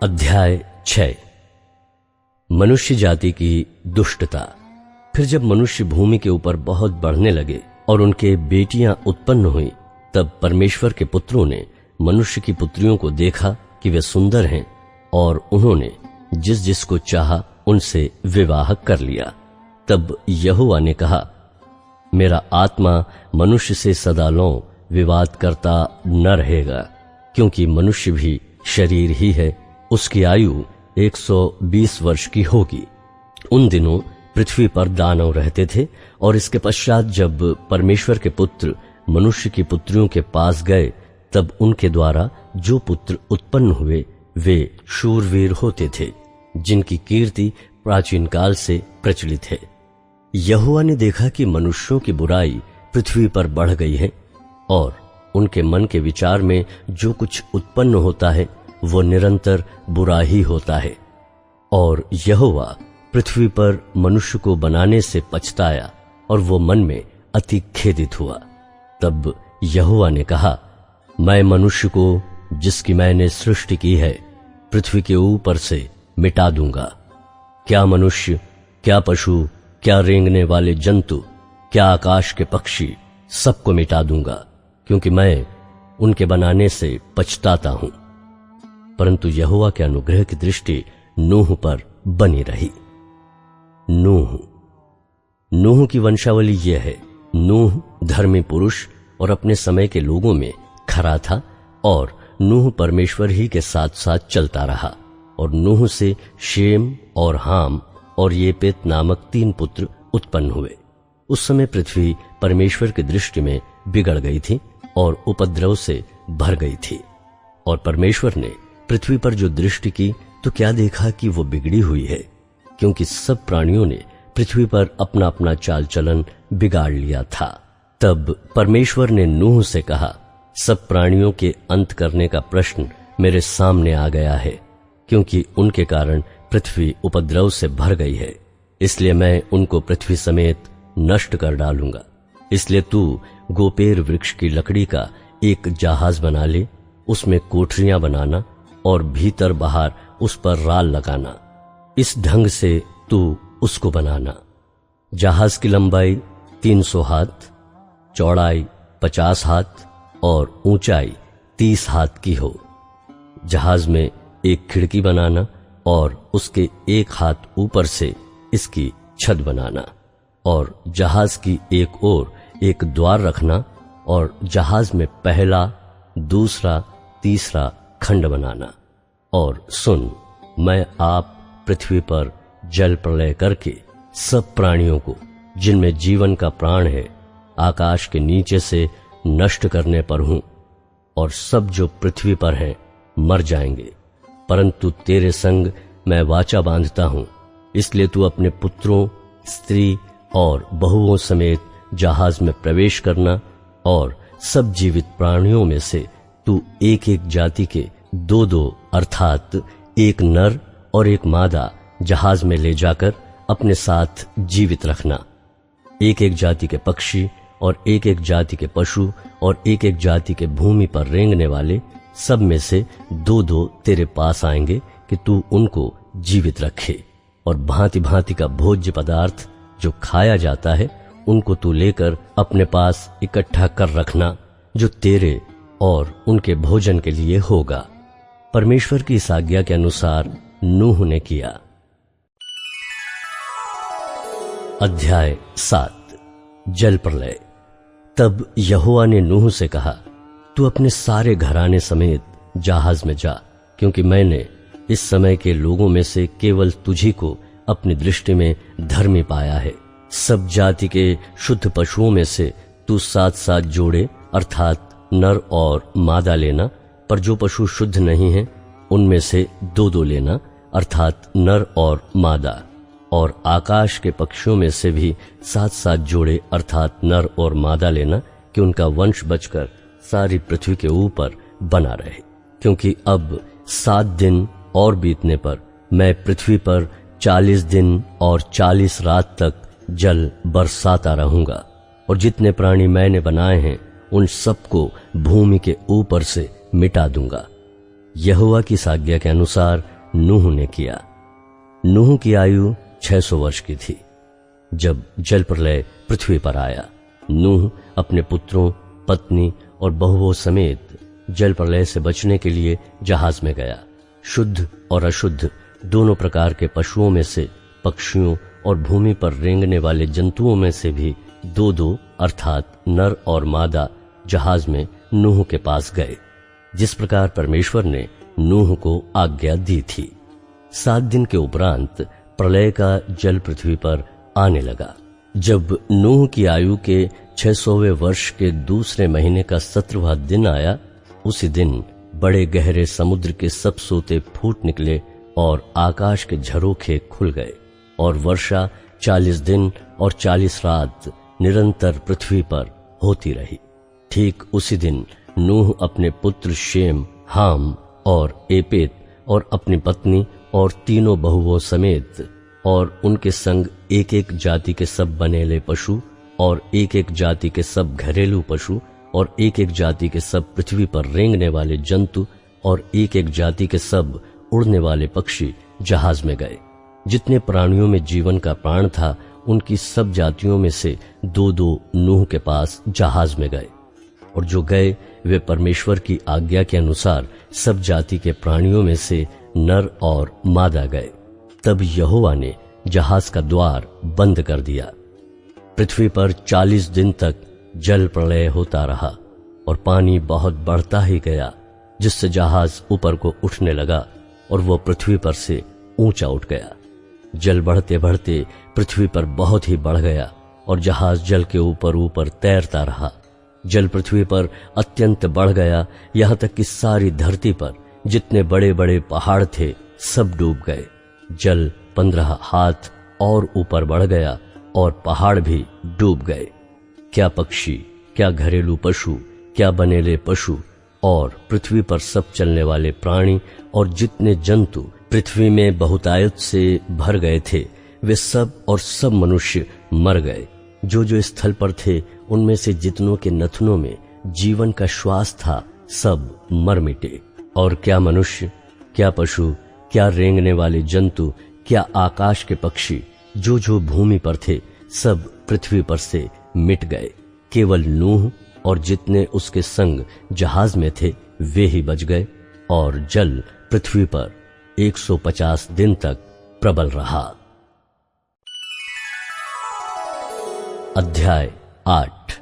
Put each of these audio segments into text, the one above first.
अध्याय 6। मनुष्य जाति की दुष्टता। फिर जब मनुष्य भूमि के ऊपर बहुत बढ़ने लगे और उनके बेटियां उत्पन्न हुई, तब परमेश्वर के पुत्रों ने मनुष्य की पुत्रियों को देखा कि वे सुंदर हैं, और उन्होंने जिस जिसको चाहा उनसे विवाह कर लिया। तब यहोवा ने कहा, मेरा आत्मा मनुष्य से सदालों विवाद करता न रहेगा, क्योंकि मनुष्य भी शरीर ही है, उसकी आयु 120 वर्ष की होगी। उन दिनों पृथ्वी पर दानव रहते थे, और इसके पश्चात जब परमेश्वर के पुत्र मनुष्य की पुत्रियों के पास गए, तब उनके द्वारा जो पुत्र उत्पन्न हुए वे शूरवीर होते थे, जिनकी कीर्ति प्राचीन काल से प्रचलित है। यहोवा ने देखा कि मनुष्यों की बुराई पृथ्वी पर बढ़ गई है, और उनके मन के विचार में जो कुछ उत्पन्न होता है वो निरंतर बुरा ही होता है। और यहोवा पृथ्वी पर मनुष्य को बनाने से पछताया, और वो मन में अति खेदित हुआ। तब यहोवा ने कहा, मैं मनुष्य को जिसकी मैंने सृष्टि की है पृथ्वी के ऊपर से मिटा दूंगा। क्या मनुष्य, क्या पशु, क्या रेंगने वाले जंतु, क्या आकाश के पक्षी, सबको मिटा दूंगा, क्योंकि मैं उनके बनाने से पछताता हूं। परंतु यहोवा के अनुग्रह की दृष्टि नूह पर बनी रही। नूह की वंशावली यह है। नूह धर्मी पुरुष और अपने समय के लोगों में खरा था, और नूह परमेश्वर ही के साथ साथ चलता रहा। और नूह से शेम और हाम और येपेत नामक 3 पुत्र उत्पन्न हुए। उस समय पृथ्वी परमेश्वर की दृष्टि में बिगड़ गई थी और उपद्रव से भर गई थी। और परमेश्वर ने पृथ्वी पर जो दृष्टि की तो क्या देखा कि वो बिगड़ी हुई है, क्योंकि सब प्राणियों ने पृथ्वी पर अपना अपना चाल चलन बिगाड़ लिया था। तब परमेश्वर ने नूह से कहा, सब प्राणियों के अंत करने का प्रश्न मेरे सामने आ गया है, क्योंकि उनके कारण पृथ्वी उपद्रव से भर गई है। इसलिए मैं उनको पृथ्वी समेत नष्ट कर डालूंगा। इसलिए तू गोपेर वृक्ष की लकड़ी का एक जहाज बना ले, उसमें कोठरियां बनाना और भीतर बाहर उस पर राल लगाना। इस ढंग से तू उसको बनाना। जहाज की लंबाई 300 हाथ, चौड़ाई 50 हाथ और ऊंचाई 30 हाथ की हो। जहाज में एक खिड़की बनाना और उसके 1 हाथ ऊपर से इसकी छत बनाना, और जहाज की एक ओर एक द्वार रखना, और जहाज में पहला, दूसरा, तीसरा खंड बनाना। और सुन, मैं आप पृथ्वी पर जल प्रलय करके सब प्राणियों को जिनमें जीवन का प्राण है आकाश के नीचे से नष्ट करने पर हूं, और सब जो पृथ्वी पर हैं मर जाएंगे। परंतु तेरे संग मैं वाचा बांधता हूं, इसलिए तू अपने पुत्रों, स्त्री और बहुओं समेत जहाज में प्रवेश करना, और सब जीवित प्राणियों में से तू एक एक जाति के 2-2 अर्थात एक नर और एक मादा जहाज में ले जाकर अपने साथ जीवित रखना। एक एक जाति के पक्षी और एक एक जाति के पशु और एक एक जाति के भूमि पर रेंगने वाले सब में से 2-2 तेरे पास आएंगे कि तू उनको जीवित रखे। और भांति भांति का भोज्य पदार्थ जो खाया जाता है उनको तू लेकर अपने पास इकट्ठा कर रखना, जो तेरे और उनके भोजन के लिए होगा। परमेश्वर की इस आज्ञा के अनुसार नूह ने किया। अध्याय 7। जल प्रलय। तब यहोवा ने नूह से कहा, तू अपने सारे घराने समेत जहाज में जा, क्योंकि मैंने इस समय के लोगों में से केवल तुझी को अपनी दृष्टि में धर्मी पाया है। सब जाति के शुद्ध पशुओं में से तू 7-7 जोड़े अर्थात नर और मादा लेना, पर जो पशु शुद्ध नहीं हैं उनमें से 2-2 लेना अर्थात नर और मादा। और आकाश के पक्षियों में से भी 7-7 जोड़े अर्थात नर और मादा लेना, कि उनका वंश बचकर सारी पृथ्वी के ऊपर बना रहे। क्योंकि अब 7 दिन और बीतने पर मैं पृथ्वी पर 40 दिन और 40 रात तक जल बरसाता रहूंगा, और जितने प्राणी मैंने बनाए हैं उन सबको भूमि के ऊपर से मिटा दूंगा। यहोवा की आज्ञा के अनुसार नूह ने किया। नूह की आयु 600 वर्ष की थी जब जल प्रलय पृथ्वी पर आया। नूह अपने पुत्रों, पत्नी और बहुओं समेत जल प्रलय से बचने के लिए जहाज में गया। शुद्ध और अशुद्ध दोनों प्रकार के पशुओं में से, पक्षियों और भूमि पर रेंगने वाले जंतुओं में से भी 2-2 अर्थात नर और मादा जहाज में नूह के पास गए, जिस प्रकार परमेश्वर ने नूह को आज्ञा दी थी। 7 दिन के उपरांत प्रलय का जल पृथ्वी पर आने लगा। जब नूह की आयु के 600वें वर्ष के दूसरे महीने का 17वां दिन आया, उसी दिन बड़े गहरे समुद्र के सब सोते फूट निकले और आकाश के झरोखे खुल गए और वर्षा 40 दिन और 40 रात निरंतर पृथ्वी पर होती रही। ठीक उसी दिन नूह अपने पुत्र शेम, हाम और एपेत और अपनी पत्नी और तीनों बहुओं समेत और उनके संग एक एक जाति के सब बनेले पशु और एक एक जाति के सब घरेलू पशु और एक एक जाति के सब पृथ्वी पर रेंगने वाले जंतु और एक एक जाति के सब उड़ने वाले पक्षी जहाज में गए। जितने प्राणियों में जीवन का प्राण था, उनकी सब जातियों में से 2-2 नूह के पास जहाज में गए, और जो गए वे परमेश्वर की आज्ञा के अनुसार सब जाति के प्राणियों में से नर और मादा गए। तब यहोवा ने जहाज का द्वार बंद कर दिया। पृथ्वी पर 40 दिन तक जल प्रलय होता रहा और पानी बहुत बढ़ता ही गया, जिससे जहाज ऊपर को उठने लगा और वह पृथ्वी पर से ऊंचा उठ गया। जल बढ़ते बढ़ते पृथ्वी पर बहुत ही बढ़ गया और जहाज जल के ऊपर ऊपर तैरता रहा। जल पृथ्वी पर अत्यंत बढ़ गया, यहाँ तक कि सारी धरती पर जितने बड़े बड़े पहाड़ थे सब डूब गए। जल 15 हाथ और ऊपर बढ़ गया और पहाड़ भी डूब गए। क्या पक्षी, क्या घरेलू पशु, क्या बनेले पशु और पृथ्वी पर सब चलने वाले प्राणी और जितने जंतु पृथ्वी में बहुतायत से भर गए थे, वे सब और सब मनुष्य मर गए। जो जो स्थल पर थे, उनमें से जितनों के नथनों में जीवन का श्वास था, सब मर मिटे। और क्या मनुष्य, क्या पशु, क्या रेंगने वाले जंतु, क्या आकाश के पक्षी, जो जो भूमि पर थे, सब पृथ्वी पर से मिट गए। केवल नूह और जितने उसके संग जहाज में थे वे ही बच गए, और जल पृथ्वी पर 150 दिन तक प्रबल रहा। अध्याय 8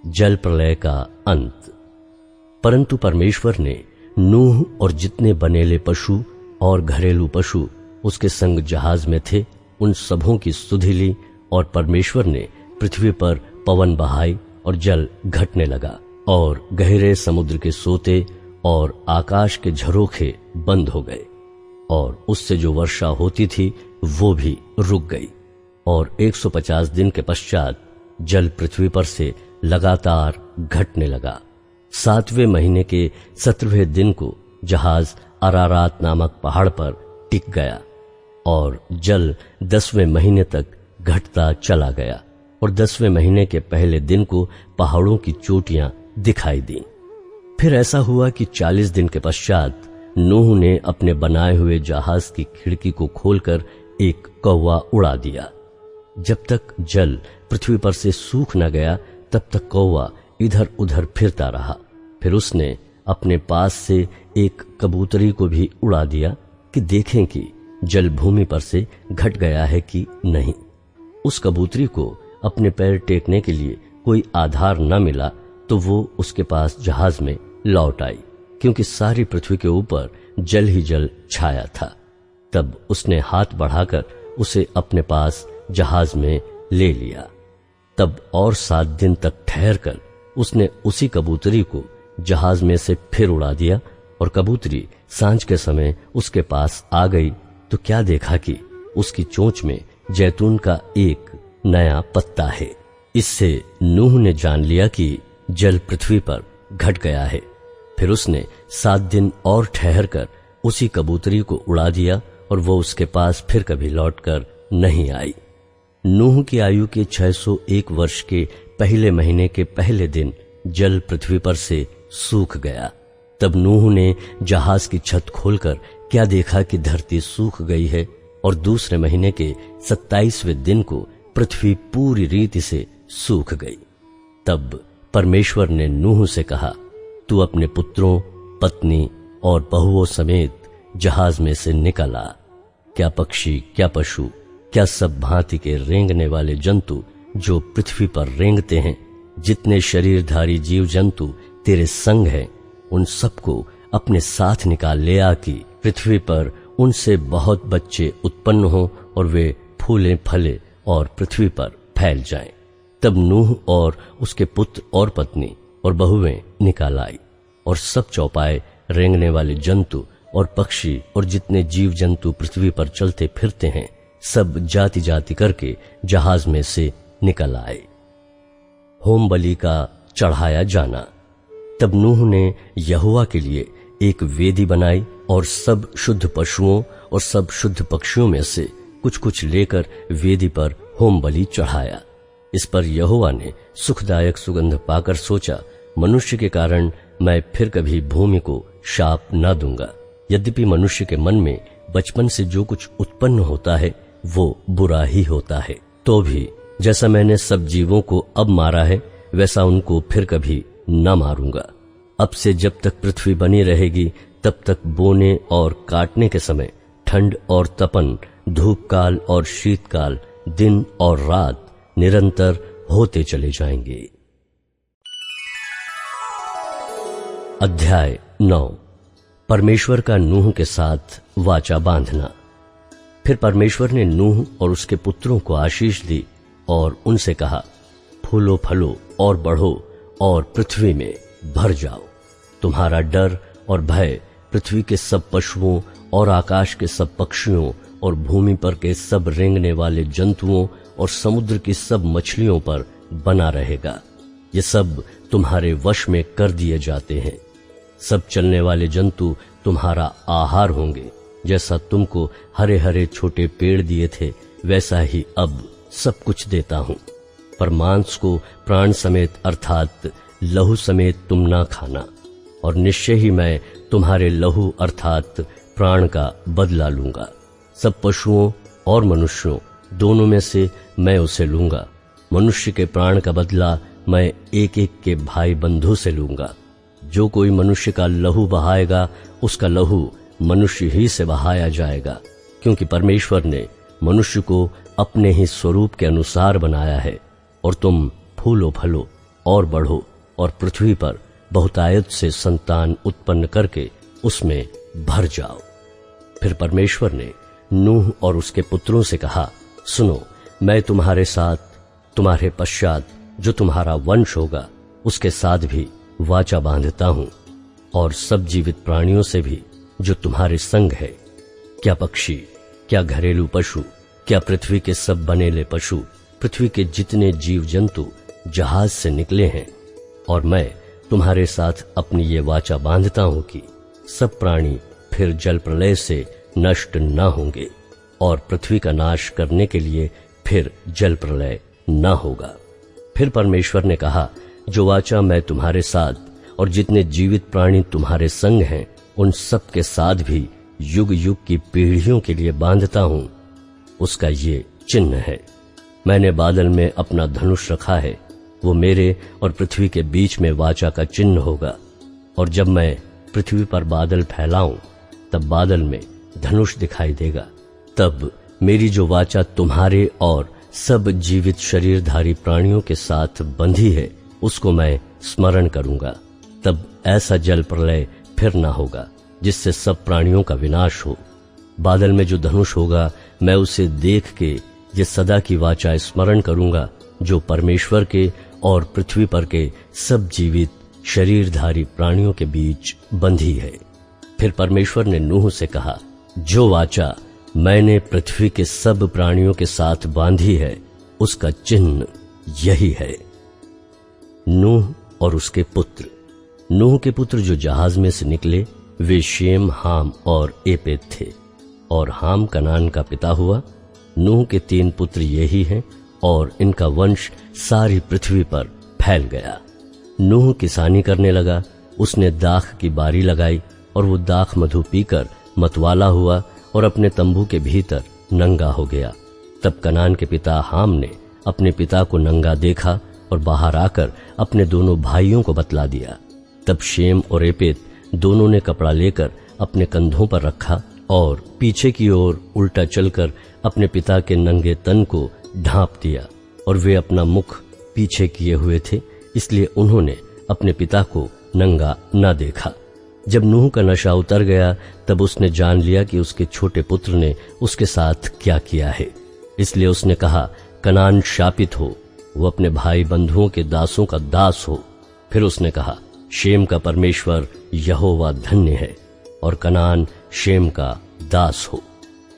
जल प्रलय का अंत। परंतु परमेश्वर ने नूह और जितने बनेले पशु और घरेलू पशु उसके संग जहाज में थे, उन सबों की सुधि ली, और परमेश्वर ने पृथ्वी पर पवन बहाई और जल घटने लगा, और गहरे समुद्र के सोते और आकाश के झरोखे बंद हो गए, और उससे जो वर्षा होती थी वो भी रुक गई। और 150 दिन के पश्चात जल पृथ्वी पर से लगातार घटने लगा। 7वें महीने के 17वें दिन को जहाज अरारात नामक पहाड़ पर टिक गया, और जल 10वें महीने तक घटता चला गया, और 10वें महीने के पहले दिन को पहाड़ों की चोटियां दिखाई दी। फिर ऐसा हुआ कि 40 दिन के पश्चात नूह ने अपने बनाए हुए जहाज की खिड़की को खोलकर एक कौवा उड़ा दिया। जब तक जल पृथ्वी पर से सूख न गया, तब तक कौवा इधर उधर फिरता रहा। फिर उसने अपने पास से एक कबूतरी को भी उड़ा दिया कि देखें कि जल भूमि पर से घट गया है कि नहीं। उस कबूतरी को अपने पैर टेकने के लिए कोई आधार न मिला, तो वो उसके पास जहाज में लौट आई, क्योंकि सारी पृथ्वी के ऊपर जल ही जल छाया था। तब उसने हाथ बढ़ाकर उसे अपने पास जहाज में ले लिया। तब और 7 दिन तक ठहरकर उसने उसी कबूतरी को जहाज में से फिर उड़ा दिया, और कबूतरी सांझ के समय उसके पास आ गई तो क्या देखा कि उसकी चोंच में जैतून का एक नया पत्ता है। इससे नूह ने जान लिया कि जल पृथ्वी पर घट गया है। फिर उसने 7 दिन और ठहरकर उसी कबूतरी को उड़ा दिया, और वो उसके पास फिर कभी लौटकर नहीं आई। नूह की आयु के 601 वर्ष के पहले महीने के पहले दिन जल पृथ्वी पर से सूख गया। तब नूह ने जहाज की छत खोलकर क्या देखा कि धरती सूख गई है और दूसरे महीने के 27वें दिन को पृथ्वी पूरी रीति से सूख गई। तब परमेश्वर ने नूह से कहा, तू अपने पुत्रों, पत्नी और बहुओं समेत जहाज में से निकल आ। क्या पक्षी, क्या पशु, क्या सब भांति के रेंगने वाले जंतु जो पृथ्वी पर रेंगते हैं, जितने शरीरधारी जीव जंतु तेरे संग हैं, उन सबको अपने साथ निकाल ले आ कि पृथ्वी पर उनसे बहुत बच्चे उत्पन्न हों और वे फूले फले और पृथ्वी पर फैल जाएं। तब नूह और उसके पुत्र और पत्नी और बहुएं निकाल आई, और सब चौपाए रेंगने वाले जंतु और पक्षी और जितने जीव जंतु पृथ्वी पर चलते फिरते हैं, सब जाति जाति करके जहाज में से निकल आए। होम बलि का चढ़ाया जाना। तब नूह ने यहोवा के लिए एक वेदी बनाई और सब शुद्ध पशुओं और सब शुद्ध पक्षियों में से कुछ कुछ लेकर वेदी पर होम बलि चढ़ाया। इस पर यहोवा ने सुखदायक सुगंध पाकर सोचा, मनुष्य के कारण मैं फिर कभी भूमि को शाप न दूंगा। यद्यपि मनुष्य के मन में बचपन से जो कुछ उत्पन्न होता है वो बुरा ही होता है, तो भी जैसा मैंने सब जीवों को अब मारा है वैसा उनको फिर कभी न मारूंगा। अब से जब तक पृथ्वी बनी रहेगी तब तक बोने और काटने के समय, ठंड और तपन, धूप काल और शीतकाल, दिन और रात निरंतर होते चले जाएंगे। अध्याय 9। परमेश्वर का नूह के साथ वाचा बांधना। फिर परमेश्वर ने नूह और उसके पुत्रों को आशीष दी और उनसे कहा, फूलो फलो और बढ़ो और पृथ्वी में भर जाओ। तुम्हारा डर और भय पृथ्वी के सब पशुओं और आकाश के सब पक्षियों और भूमि पर के सब रेंगने वाले जंतुओं और समुद्र की सब मछलियों पर बना रहेगा। ये सब तुम्हारे वश में कर दिए जाते हैं। सब चलने वाले जंतु तुम्हारा आहार होंगे। जैसा तुमको हरे हरे छोटे पेड़ दिए थे वैसा ही अब सब कुछ देता हूं। पर मांस को प्राण समेत अर्थात लहू समेत तुम ना खाना, और निश्चय ही मैं तुम्हारे लहू अर्थात प्राण का बदला लूंगा। सब पशुओं और मनुष्यों दोनों में से मैं उसे लूंगा। मनुष्य के प्राण का बदला मैं एक एक के भाई बंधु से लूंगा। जो कोई मनुष्य का लहू बहाएगा उसका लहू मनुष्य ही से बहाया जाएगा, क्योंकि परमेश्वर ने मनुष्य को अपने ही स्वरूप के अनुसार बनाया है। और तुम फूलो फलो और बढ़ो और पृथ्वी पर बहुतायत से संतान उत्पन्न करके उसमें भर जाओ। फिर परमेश्वर ने नूह और उसके पुत्रों से कहा, सुनो, मैं तुम्हारे साथ, तुम्हारे पश्चात जो तुम्हारा वंश होगा उसके साथ भी वाचा बांधता हूं, और सब जीवित प्राणियों से भी जो तुम्हारे संग है, क्या पक्षी, क्या घरेलू पशु, क्या पृथ्वी के सब बनेले पशु, पृथ्वी के जितने जीव जंतु जहाज से निकले हैं। और मैं तुम्हारे साथ अपनी ये वाचा बांधता हूं कि सब प्राणी फिर जल प्रलय से नष्ट न होंगे, और पृथ्वी का नाश करने के लिए फिर जल प्रलय न होगा। फिर परमेश्वर ने कहा, जो वाचा मैं तुम्हारे साथ और जितने जीवित प्राणी तुम्हारे संग हैं उन सब के साथ भी युग युग की पीढ़ियों के लिए बांधता हूं, उसका ये चिन्ह है। मैंने बादल में अपना धनुष रखा है, वो मेरे और पृथ्वी के बीच में वाचा का चिन्ह होगा। और जब मैं पृथ्वी पर बादल फैलाऊं तब बादल में धनुष दिखाई देगा। तब मेरी जो वाचा तुम्हारे और सब जीवित शरीरधारी प्राणियों के साथ बंधी है उसको मैं स्मरण करूंगा। तब ऐसा जल प्रलय फिर ना होगा जिससे सब प्राणियों का विनाश हो। बादल में जो धनुष होगा मैं उसे देख के ये सदा की वाचा स्मरण करूंगा जो परमेश्वर के और पृथ्वी पर के सब जीवित शरीरधारी प्राणियों के बीच बंधी है। फिर परमेश्वर ने नूह से कहा, जो वाचा मैंने पृथ्वी के सब प्राणियों के साथ बांधी है उसका चिन्ह यही है। नूह और उसके पुत्र। नूह के पुत्र जो जहाज में से निकले वे शेम, हाम और एपेद थे, और हाम कनान का पिता हुआ। नूह के 3 पुत्र यही हैं और इनका वंश सारी पृथ्वी पर फैल गया। नूह किसानी करने लगा, उसने दाख की बारी लगाई और वो दाख मधु पीकर मतवाला हुआ और अपने तंबू के भीतर नंगा हो गया। तब कनान के पिता हाम ने अपने पिता को नंगा देखा और बाहर आकर अपने दोनों भाइयों को बतला दिया। तब शेम और एपेत दोनों ने कपड़ा लेकर अपने कंधों पर रखा और पीछे की ओर उल्टा चलकर अपने पिता के नंगे तन को ढांप दिया, और वे अपना मुख पीछे किए हुए थे, इसलिए उन्होंने अपने पिता को नंगा न देखा। जब नूह का नशा उतर गया तब उसने जान लिया कि उसके छोटे पुत्र ने उसके साथ क्या किया है, इसलिए उसने कहा, कनान शापित हो, वो अपने भाई बंधुओं के दासों का दास हो। फिर उसने कहा, शेम का परमेश्वर यहोवा धन्य है और कनान शेम का दास हो।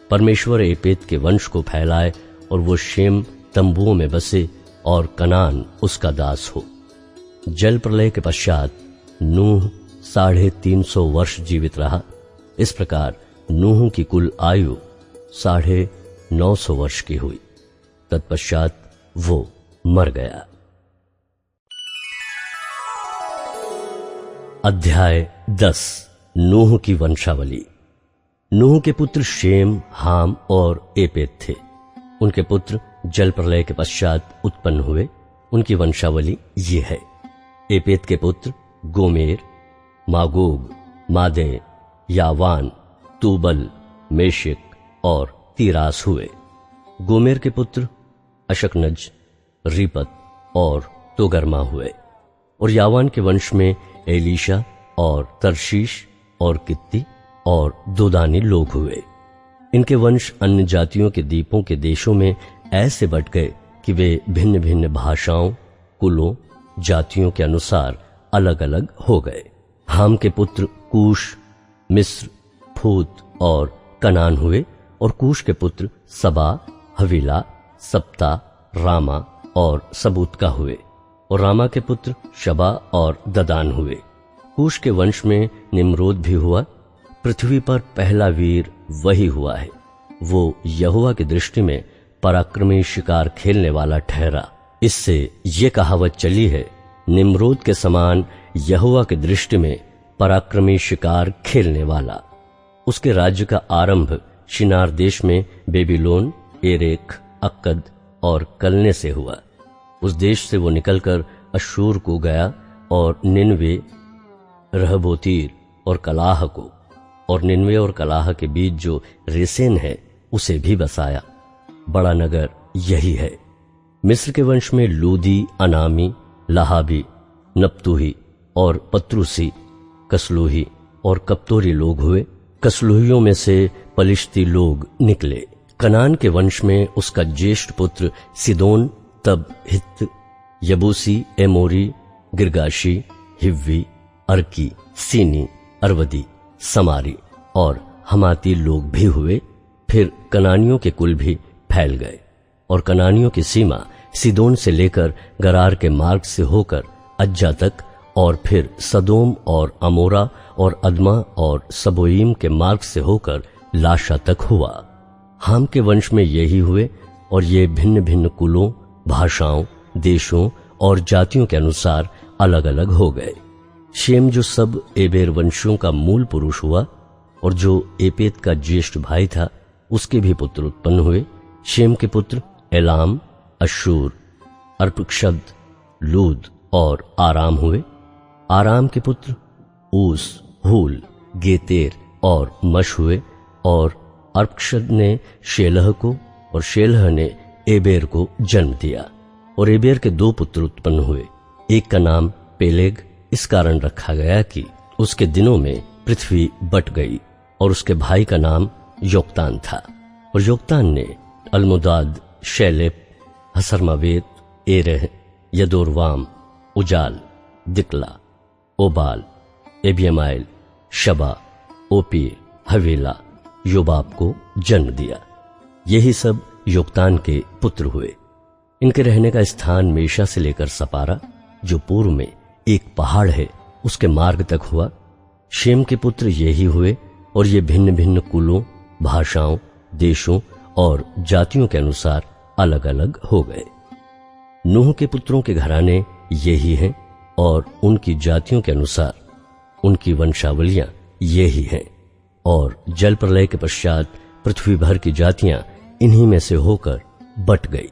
परमेश्वर एपेत के वंश को फैलाए और वो शेम तंबुओं में बसे और कनान उसका दास हो। जल प्रलय के पश्चात नूह 350 वर्ष जीवित रहा। इस प्रकार नूह की कुल आयु 950 वर्ष की हुई। तत्पश्चात वो मर गया। अध्याय 10 नूह की वंशावली। नूह के पुत्र शेम, हाम और एपेत थे। उनके पुत्र जल प्रलय के पश्चात उत्पन्न हुए। उनकी वंशावली ये है। एपेत के पुत्र गोमेर, मागोग, मादे, यावान, तूबल, मेशेक और तीरास हुए। गोमेर के पुत्र अशकनज, रीपत और तोगरमा हुए। और यावान के वंश में एलीशा और तरशीश और कित्ती और दोदानी लोग हुए। इनके वंश अन्य जातियों के द्वीपों के देशों में ऐसे बट गए कि वे भिन्न भिन्न भाषाओं, कुलों, जातियों के अनुसार अलग अलग हो गए। हाम के पुत्र कूश, मिस्र, फूत और कनान हुए। और कूश के पुत्र सबा, हवीला, सप्ता, रामा और सबूतका हुए। और रामा के पुत्र शबा और ददान हुए। कूश के वंश में निम्रोद भी हुआ। पृथ्वी पर पहला वीर वही हुआ है। वो यहोवा की दृष्टि में पराक्रमी शिकार खेलने वाला ठहरा। इससे ये कहावत चली है, निम्रोद के समान यहोवा की दृष्टि में पराक्रमी शिकार खेलने वाला। उसके राज्य का आरंभ शिनार देश में बेबीलोन, एरेक, अक्कद और कलने से हुआ। उस देश से वो निकलकर अश्शूर को गया और निनवे, रहबोतीर और कलाह को, और निनवे और कलाह के बीच जो रेसेन है उसे भी बसाया। बड़ा नगर यही है। मिस्र के वंश में लूदी, अनामी, लहाबी, नप्तुही और पत्रुसी, कसलुही और कप्तोरी लोग हुए। कसलुहियों में से पलिश्ती लोग निकले। कनान के वंश में उसका ज्येष्ठ पुत्र सिदोन, तब हित्त, यबूसी, एमोरी, गिरगाशी, हिव्वी, अर्की, सीनी, अरवदी, समारी और हमाती लोग भी हुए। फिर कनानियों के कुल भी फैल गए और कनानियों की सीमा सिदोन से लेकर गरार के मार्ग से होकर अज्जा तक और फिर सदोम और अमोरा और अदमा और सबोईम के मार्ग से होकर लाशा तक हुआ। हाम के वंश में यही हुए और ये भिन्न भिन्न कुलों, भाषाओं, देशों और जातियों के अनुसार अलग अलग हो गए। शेम जो सब एबेर वंशियों का मूल पुरुष हुआ और जो एपेत का ज्येष्ठ भाई था, उसके भी पुत्र उत्पन्न हुए। शेम के पुत्र एलाम, अश्शूर, अर्पक्षद, लूद और आराम हुए। आराम के पुत्र ऊस, हूल, गेतेर और मश हुए। और अर्पक्षद ने शेलह को और शेलह ने एबेर को जन्म दिया। और एबेर के 2 पुत्र उत्पन्न हुए। एक का नाम पेलेग इस कारण रखा गया कि उसके दिनों में पृथ्वी बट गई, और उसके भाई का नाम योक्तान था। और योक्तान ने अलमुदाद, शैलेप, हसरमावेत, एरह, यदोरवाम, उजाल, दिकला, ओबाल, एबियमाइल, शबा, ओपीर, हवेला, योबाब को जन्म दिया। यही सब योक्तान के पुत्र हुए। इनके रहने का स्थान मेशा से लेकर सपारा, जो पूर्व में एक पहाड़ है, उसके मार्ग तक हुआ। शेम के पुत्र यही हुए और ये भिन्न भिन्न कुलों, भाषाओं, देशों और जातियों के अनुसार अलग अलग हो गए। नूह के पुत्रों के घराने यही हैं और उनकी जातियों के अनुसार उनकी वंशावलियां ये ही हैं। और जल प्रलय के पश्चात पृथ्वी भर की जातियां इन्हीं में से होकर बट गई।